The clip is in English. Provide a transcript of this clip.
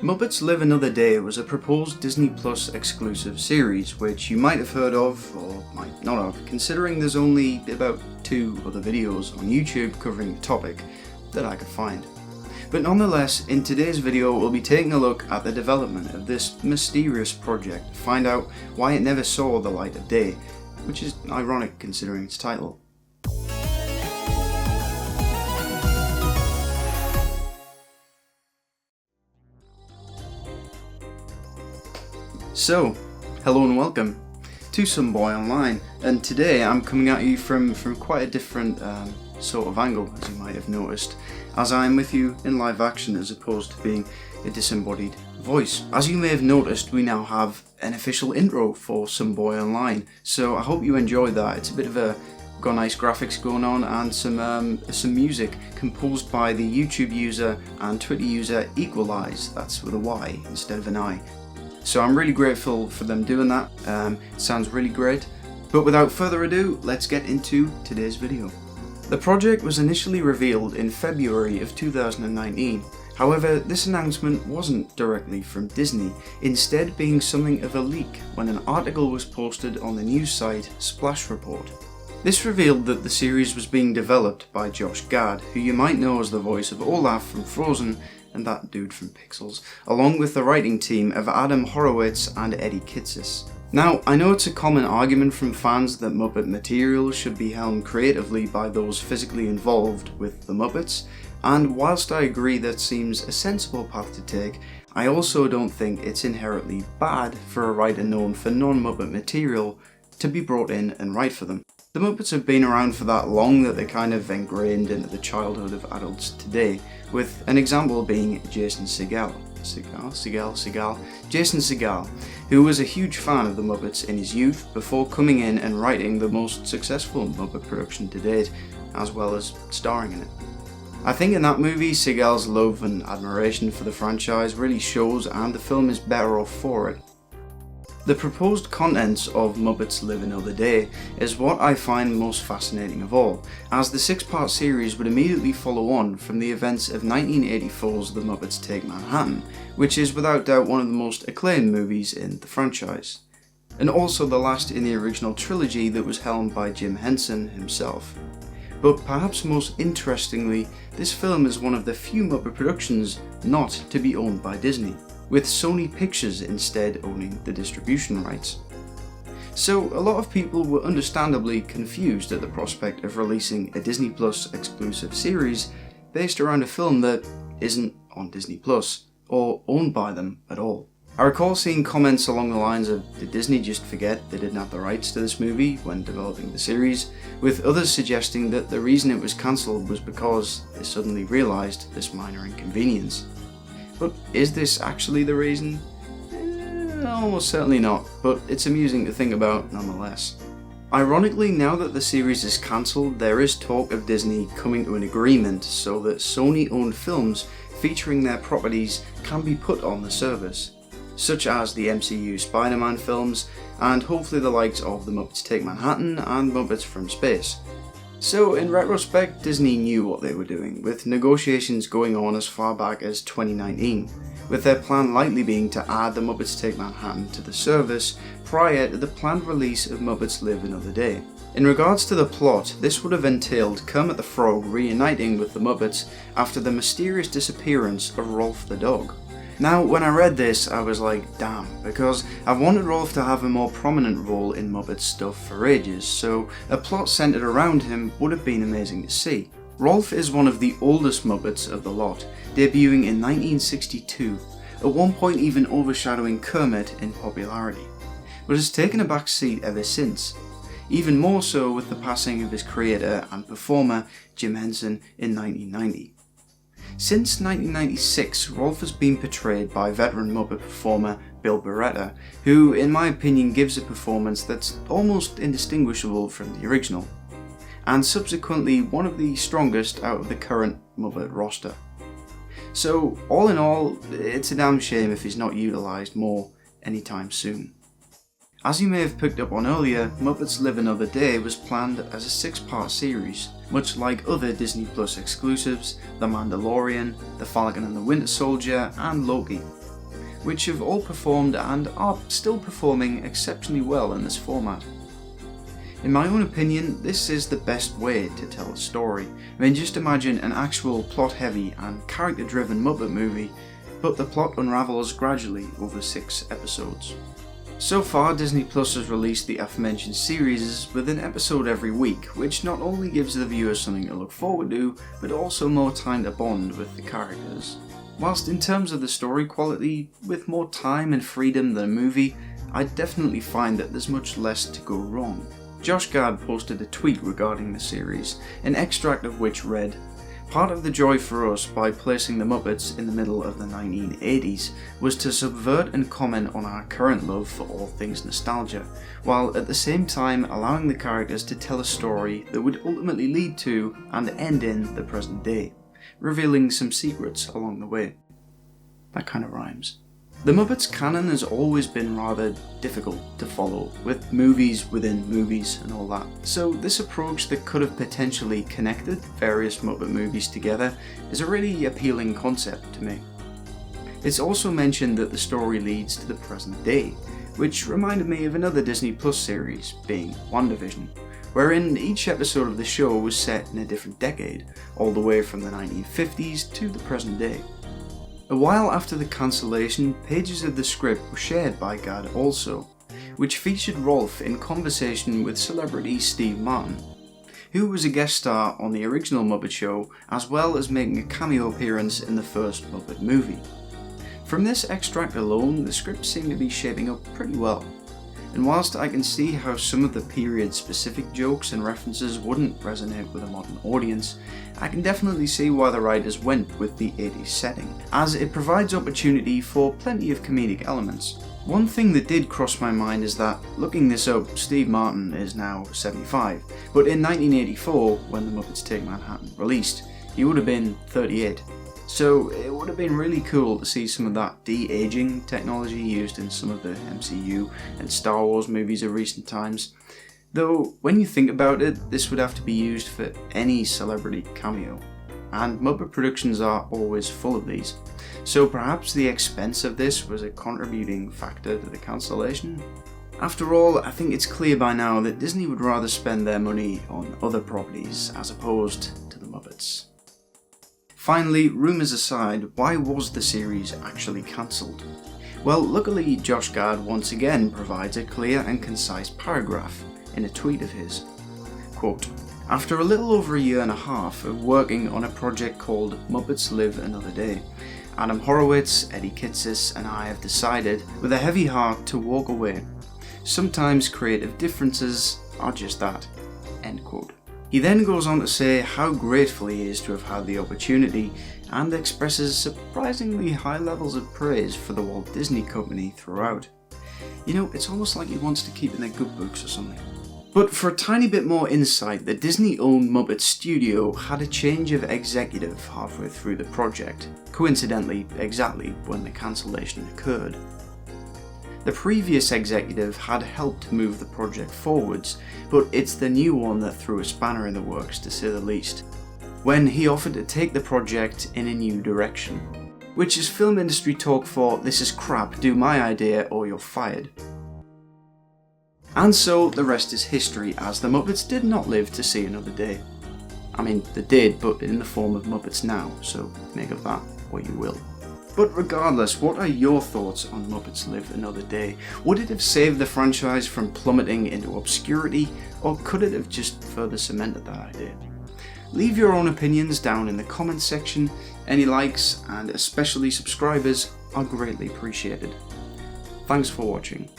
Muppets Live Another Day was a proposed Disney Plus exclusive series, which you might have heard of, or might not have, considering there's only about 2 other videos on YouTube covering the topic that I could find. But nonetheless, in today's video we'll be taking a look at the development of this mysterious project to find out why it never saw the light of day, which is ironic considering its title. So, hello and welcome to Some Boy Online, and today I'm coming at you from quite a different sort of angle, as you might have noticed, as I'm with you in live action as opposed to being a disembodied voice. As you may have noticed, we now have an official intro for Some Boy Online, so I hope you enjoyed that. It's a bit of a got nice graphics going on and some music composed by the YouTube user and Twitter user Equalize, that's with a Y instead of an I. So I'm really grateful for them doing that. It sounds really great. But without further ado, let's get into today's video. The project was initially revealed in February of 2019. However, this announcement wasn't directly from Disney, instead being something of a leak when an article was posted on the news site Splash Report. This revealed that the series was being developed by Josh Gad, who you might know as the voice of Olaf from Frozen and that dude from Pixels, along with the writing team of Adam Horowitz and Eddie Kitsis. Now, I know it's a common argument from fans that Muppet material should be helmed creatively by those physically involved with the Muppets, and whilst I agree that seems a sensible path to take, I also don't think it's inherently bad for a writer known for non-Muppet material to be brought in and write for them. The Muppets have been around for that long that they're kind of ingrained into the childhood of adults today, with an example being Jason Segel, Jason Segel, who was a huge fan of the Muppets in his youth before coming in and writing the most successful Muppet production to date, as well as starring in it. I think in that movie, Segel's love and admiration for the franchise really shows, and the film is better off for it. The proposed contents of Muppets Live Another Day is what I find most fascinating of all, as the 6-part series would immediately follow on from the events of 1984's The Muppets Take Manhattan, which is without doubt one of the most acclaimed movies in the franchise, and also the last in the original trilogy that was helmed by Jim Henson himself. But perhaps most interestingly, this film is one of the few Muppet productions not to be owned by Disney, with Sony Pictures instead owning the distribution rights. So a lot of people were understandably confused at the prospect of releasing a Disney Plus exclusive series based around a film that isn't on Disney Plus or owned by them at all. I recall seeing comments along the lines of, did Disney just forget they didn't have the rights to this movie when developing the series, with others suggesting that the reason it was cancelled was because they suddenly realised this minor inconvenience. But is this actually the reason? Almost certainly not, but it's amusing to think about nonetheless. Ironically, now that the series is cancelled, there is talk of Disney coming to an agreement so that Sony-owned films featuring their properties can be put on the service, such as the MCU Spider-Man films, and hopefully the likes of The Muppets Take Manhattan and Muppets from Space. So in retrospect, Disney knew what they were doing, with negotiations going on as far back as 2019, with their plan likely being to add The Muppets Take Manhattan to the service prior to the planned release of Muppets Live Another Day. In regards to the plot, this would have entailed Kermit the Frog reuniting with the Muppets after the mysterious disappearance of Rolf the dog. Now, when I read this, I was like, damn, because I've wanted Rolf to have a more prominent role in Muppet stuff for ages, so a plot centered around him would have been amazing to see. Rolf is one of the oldest Muppets of the lot, debuting in 1962, at one point even overshadowing Kermit in popularity, but has taken a back seat ever since, even more so with the passing of his creator and performer Jim Henson in 1990. Since 1996, Rolf has been portrayed by veteran Muppet performer Bill Beretta, who in my opinion gives a performance that's almost indistinguishable from the original, and subsequently one of the strongest out of the current Muppet roster. So all in all, it's a damn shame if he's not utilised more anytime soon. As you may have picked up on earlier, Muppets Live Another Day was planned as a 6-part series, much like other Disney Plus exclusives, The Mandalorian, The Falcon and the Winter Soldier, and Loki. which have all performed and are still performing exceptionally well in this format. In my own opinion, this is the best way to tell a story. I mean, just imagine an actual plot-heavy and character-driven Muppet movie, but the plot unravels gradually over 6 episodes. So far, Disney Plus has released the aforementioned series with an episode every week, which not only gives the viewer something to look forward to, but also more time to bond with the characters. Whilst in terms of the story quality, with more time and freedom than a movie, I definitely find that there's much less to go wrong. Josh Gad posted a tweet regarding the series, an extract of which read, "Part of the joy for us by placing the Muppets in the middle of the 1980s was to subvert and comment on our current love for all things nostalgia, while at the same time allowing the characters to tell a story that would ultimately lead to and end in the present day, revealing some secrets along the way." That kind of rhymes. The Muppets canon has always been rather difficult to follow, with movies within movies and all that, so this approach that could have potentially connected various Muppet movies together is a really appealing concept to me. It's also mentioned that the story leads to the present day, which reminded me of another Disney Plus series, being WandaVision, wherein each episode of the show was set in a different decade, all the way from the 1950s to the present day. A while after the cancellation, pages of the script were shared by Gad also, which featured Rolf in conversation with celebrity Steve Martin, who was a guest star on the original Muppet Show, as well as making a cameo appearance in the first Muppet movie. From this extract alone, the script seemed to be shaping up pretty well, and whilst I can see how some of the period-specific jokes and references wouldn't resonate with a modern audience, I can definitely see why the writers went with the 80s setting, as it provides opportunity for plenty of comedic elements. One thing that did cross my mind is that, looking this up, Steve Martin is now 75, but in 1984, when The Muppets Take Manhattan released, he would have been 38. So it would have been really cool to see some of that de-aging technology used in some of the MCU and Star Wars movies of recent times. Though, when you think about it, this would have to be used for any celebrity cameo, and Muppet Productions are always full of these. So perhaps the expense of this was a contributing factor to the cancellation? After all, I think it's clear by now that Disney would rather spend their money on other properties as opposed to the Muppets. Finally, rumours aside, why was the series actually cancelled? Well, luckily Josh Gad once again provides a clear and concise paragraph in a tweet of his. Quote, "After a little over a year and a half of working on a project called Muppets Live Another Day, Adam Horowitz, Eddie Kitsis and I have decided with a heavy heart to walk away. Sometimes creative differences are just that." End quote. He then goes on to say how grateful he is to have had the opportunity and expresses surprisingly high levels of praise for the Walt Disney Company throughout. You know, it's almost like he wants to keep in their good books or something. But for a tiny bit more insight, the Disney-owned Muppet Studio had a change of executive halfway through the project, coincidentally exactly when the cancellation occurred. The previous executive had helped move the project forwards, but it's the new one that threw a spanner in the works, to say the least, when he offered to take the project in a new direction, which is film industry talk for "this is crap, do my idea or you're fired." And so the rest is history, as the Muppets did not live to see another day. I mean, they did, but in the form of Muppets Now, so make of that what you will. But regardless, what are your thoughts on Muppets Live Another Day? Would it have saved the franchise from plummeting into obscurity, or could it have just further cemented that idea? Leave your own opinions down in the comments section. Any likes, and especially subscribers, are greatly appreciated. Thanks for watching.